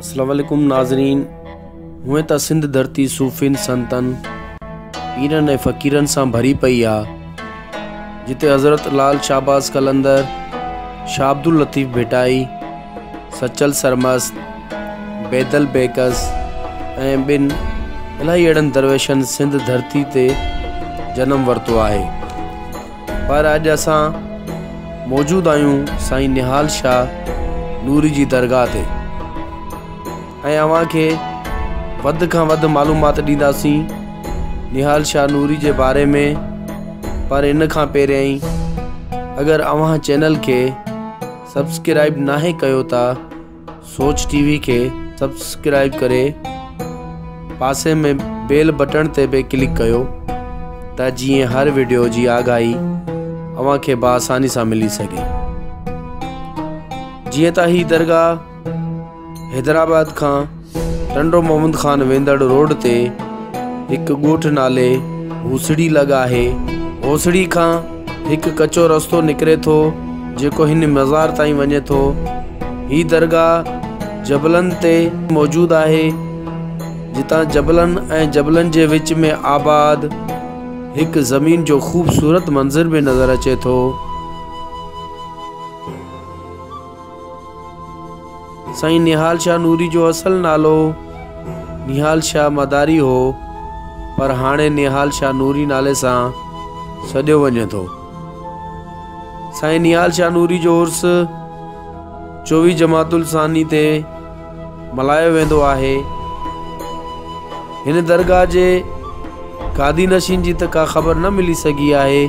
अस्सलाम वालेकुम नाज़रीन। हुए त सिंध धरती सूफ़िन संतन पीरन ऐं फ़क़ीरन सां भरी पई आहे, जिते हज़रत लाल शाहबाज़ कलंदर, शाह अब्दुल लतीफ़ भिटाई, सचल सरमस्त, बैदल बेकस ऐं ॿिन इलाही अहिड़नि दरवेशनि सिंध धरती ते जनम वरितो आहे। पर अॼु असां मौजूदु आहियूं साईं निहाल शाह नूरी जी दरगाह ते ऐं अव्हां खे वधि खां वधि मालूमात ॾींदासीं निहाल शाह नूरी जे बारे में। पर इन खां पहिरियां ई अगर अव्हां चैनल के सब्सक्राइब नाहे कयो था, सोच टीवी के सब्सक्राइब करे पासे में बेल बटन ते भी क्लिक कयो त जीअं हर वीडियो जी आगाही अव्हां खे बआसानी सां मिली सके। जीअं त ही दरगाह हैदराबाद खां टंडो मोहम्मद खान वेंदड़ रोड ते हिकु ॻोठ नाले हुसड़ी लॻा आहे। होसड़ी खां हिकु कचो रस्तो निकिरे थो जेको हिन मज़ार ताईं वञे थो। ही दरगाह जबलनि ते मौजूदु आहे, जितां जबलनि ऐं जबलनि जे विच में आबाद हिकु ज़मीन जो ख़ूबसूरत मंज़र भी नज़र अचे थो। साईं निहाल शाह नूरी जो असल नालो निहाल शाह मदारी हो, पर हाणे निहाल शाह नूरी नाले सां सॾियो वञे थो। साईं निहाल शाह नूरी जो उर्स 24 जमातुल सानी ते मल्हायो वेंदो आहे। हिन दरगाह जे गादी नशीन जी त का ख़बर न मिली सघी आहे,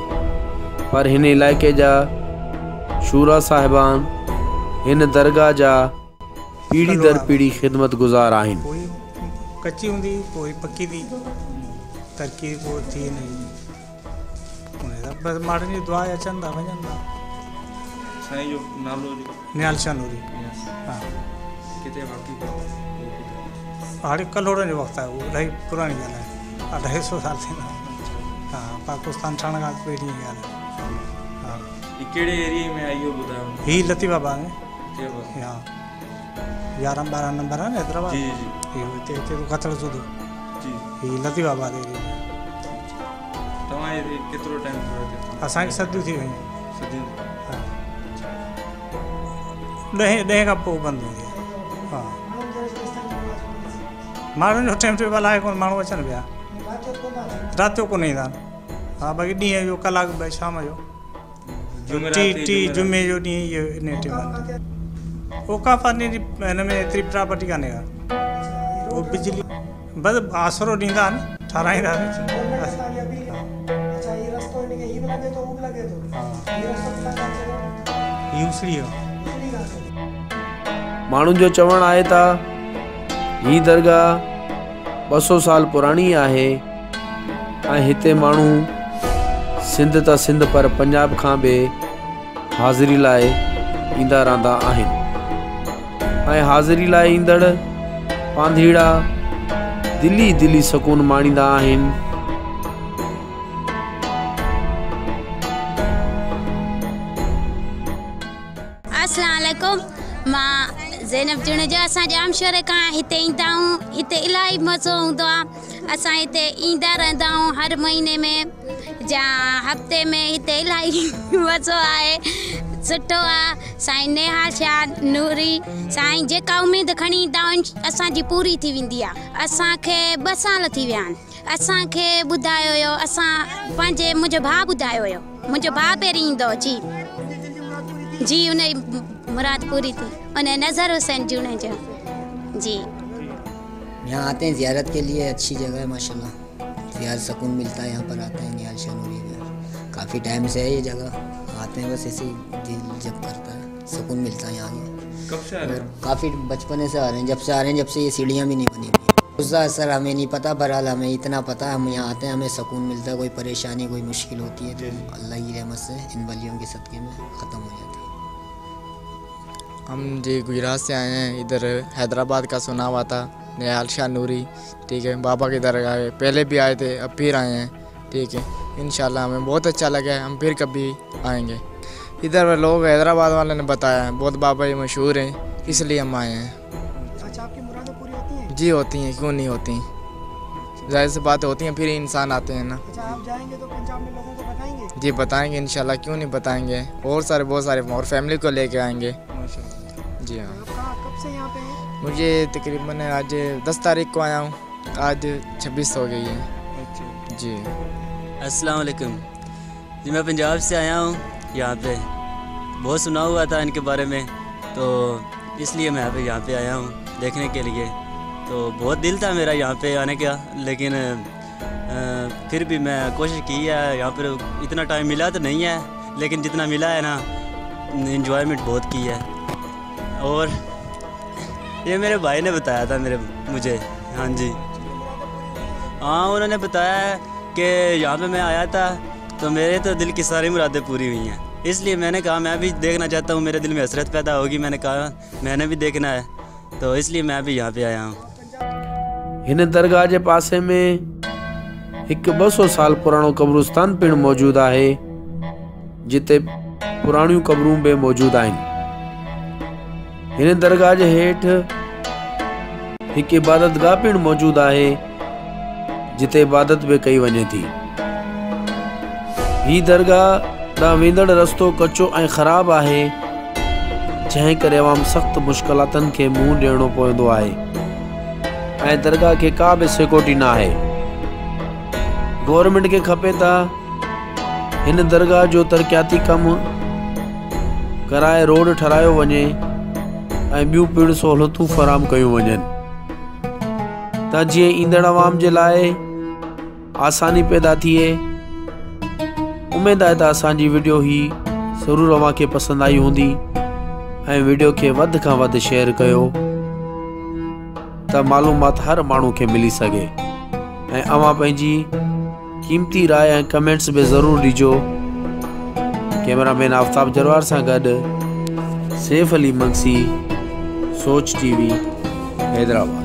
पर हिन इलाइक़े जा शूरा साहिबान हिन दरगाह जा पीढ़ी दर पीढ़ी ख़िदमत गुज़ार आहिनि। कोई कच्ची हुंदी, कोई पक्की थी, तरक़ी कोई थी नहीं। बस माण्हुनि जी दुआ अचनि था वञनि था। साईं जो नालो निहाल शाह नूरी। हाँ, किथे वाक़ई हाणे कलोड़नि जो वक़्तु आहे, उहो इलाही पुराणी ॻाल्हि आहे, 250 साल थींदा। हाँ, पाकिस्तान ठहण खां पहिरीं जी ॻाल्हि आहे। हाँ, कहिड़े एरिया में आहे इहो ॿुधायो। ही लतीफ़ाबाद में। हाँ, 11-12 नंबर है हैदराबाद। जी जी। हिते तो कतल सुधो जी। ही लतीफ़ाबाद एरिया में। तव्हां ये केतिरो टाइम थियो आहे? असांखे सदियूं थी वयूं। सदियूं। हाँ, 10 खां पोइ बंदि हूंदी आहे। हाँ, माण्हुनि जो टाइम टेबल आहे कोन, माण्हू अचनि पिया, राति जो कोन ईंदा आहिनि। हा, बाक़ी ॾींहं जो कलाक ॿ शाम जो टी जुमे जो ॾींहुं इहो इन टाइम ओकाफ़ा हिन में एतिरी प्रॉपर्टी कान्हे का। वो बिजली बस आसरो ॾींदा आहिनि, ठाराईंदा आहिनि। माण्हुनि जो चवणु आहे त ही दरगाह 200 साल पुराणी आहे ऐं हिते माण्हू सिंध त सिंध पर पंजाब खां बि हाज़िरी लाइ ईंदा रहंदा आहिनि ऐं हाज़िरी लाइ ईंदड़ पांधीड़ा दिली सुकून माणींदा आहिनि। अस्सलाम वालेकुम, मां ज़ैनब जुनेजा। असां जामशोरे खां हिते ईंदा आहियूं। हिते इलाही मज़ो हूंदो आहे। असां हिते ईंदा रहंदा आहियूं हर महीने में या हफ़्ते में। हिते इलाही मज़ो आहे, सुठो आहे। साईं निहाल शाह नूरी साईं जेका उमेद खणी ईंदा आहिनि असांजी पूरी थी वेंदी आहे। असांखे 2 साल थी विया आहिनि। असांखे ॿुधायो हुयो, असां पंहिंजे मुंहिंजो भाउ ॿुधायो हुयो, मुंहिंजो भाउ पहिरीं ईंदो जी जी उन मुराद पूरी थी। उन नज़र हुसैन जुनेजा जी। यहाँ आते हैं ज़ियारत के लिए, अच्छी जगह है माशाल्लाह, ज़ियारत सुकून मिलता है। यहाँ पर आते हैं निहाल शाह नूरी में, काफ़ी टाइम से है ये जगह, आते हैं बस ऐसे ही दिल जब करता है, सुकून मिलता है यहाँ। कब से आ रहे हैं? काफ़ी बचपने से आ रहे हैं, जब से आ रहे हैं, जब से ये सीढ़ियाँ भी नहीं बनी हुई। उसका असर हमें नहीं पता, बहरहाल हमें इतना पता है हम यहाँ आते हैं, हमें सुकून मिलता है। कोई परेशानी कोई मुश्किल होती है तो अल्लाह की रहमत से इन वलियों के सदक़े में ख़त्म हो जाती है। हम जी गुजरात से आए हैं, इधर हैदराबाद का सुना हुआ था निहाल शाह नूरी। ठीक है, बाबा की दरगाह है, पहले भी आए थे, अब फिर आए हैं। ठीक है, इंशाल्लाह हमें बहुत अच्छा लगा है, हम फिर कभी आएंगे। इधर लोग हैदराबाद वाले ने बताया है बहुत बाबा ये मशहूर हैं, इसलिए हम आए हैं। अच्छा, आपकी जी होती हैं, क्यों नहीं होती, जाहिर सी बातें होती हैं, फिर इंसान आते हैं ना। अच्छा, आप जाएंगे तो पंजाब में लोगों को बताएंगे? जी बताएंगे इंशाल्लाह, क्यों नहीं बताएंगे, और सारे बहुत सारे और फैमिली को लेके आएंगे। जी हाँ। आप कब से यहाँ पे हैं? मुझे तकरीबन आज 10 तारीख को आया हूँ, आज 26 हो गई है। जी अस्सलाम वालेकुम जी, मैं पंजाब से आया हूँ। यहाँ पे बहुत सुना हुआ था इनके बारे में, तो इसलिए मैं यहाँ पे आया हूँ देखने के लिए। तो बहुत दिल था मेरा यहाँ पे आने का, लेकिन फिर भी मैं कोशिश की है। यहाँ पर इतना टाइम मिला तो नहीं है, लेकिन जितना मिला है ना, इन्जॉयमेंट बहुत की है। और ये मेरे भाई ने बताया था मुझे। हाँ जी, हाँ उन्होंने बताया है कि यहाँ पे मैं आया था तो मेरे तो दिल की सारी मुरादें पूरी हुई हैं, इसलिए मैंने कहा मैं भी देखना चाहता हूँ, मेरे दिल में हसरत पैदा होगी। मैंने कहा मैंने भी देखना है, तो इसलिए मैं भी यहाँ पे आया हूँ। इन दरगाह के पासे में एक 200 साल पुरानो कब्रिस्तान पिण मौजूद है, जिते पुरानियों कब्रूं भी मौजूद आहिनि। इन दरगाह के हेठ एक इबादतगाह पिण मौजूद है, जिते इबादत भी कई वने थी। ही दरगाह दा वेंदड़ रस्तो कच्चो ऐं ख़राब है, जंहिं करे अवाम सख्त मुश्किलातन के मुंह ॾियणो पवंदो आहे ऐं दरगाह के का भी सिक्योरिटी ना है। गवर्नमेंट के खपे था इन दरगाह जो तरक्याती कम कराए रोड ठरायो वने ऐं ॿियूं पिण सहूलियतूं फराम कयूं वञनि, त जीअं ईंदड़ अवाम जे लाइ आसानी पैदा थिए। उम्मीद है असांजी वीडियो ही ज़रूर अवां खे पसंद आई हूंदी ऐं वीडियो के वध खां वध शेयर कयो त मालूमात हर माण्हू खे मिली सके। ऐं अवां पंहिंजी कीमती राय ऐं कमेंट्स भी ज़रूर ॾिजो। कैमरामैन आफ्ताब जरवार सां गॾु सैफ अली मंगसी, सोच टीवी, हैदराबाद।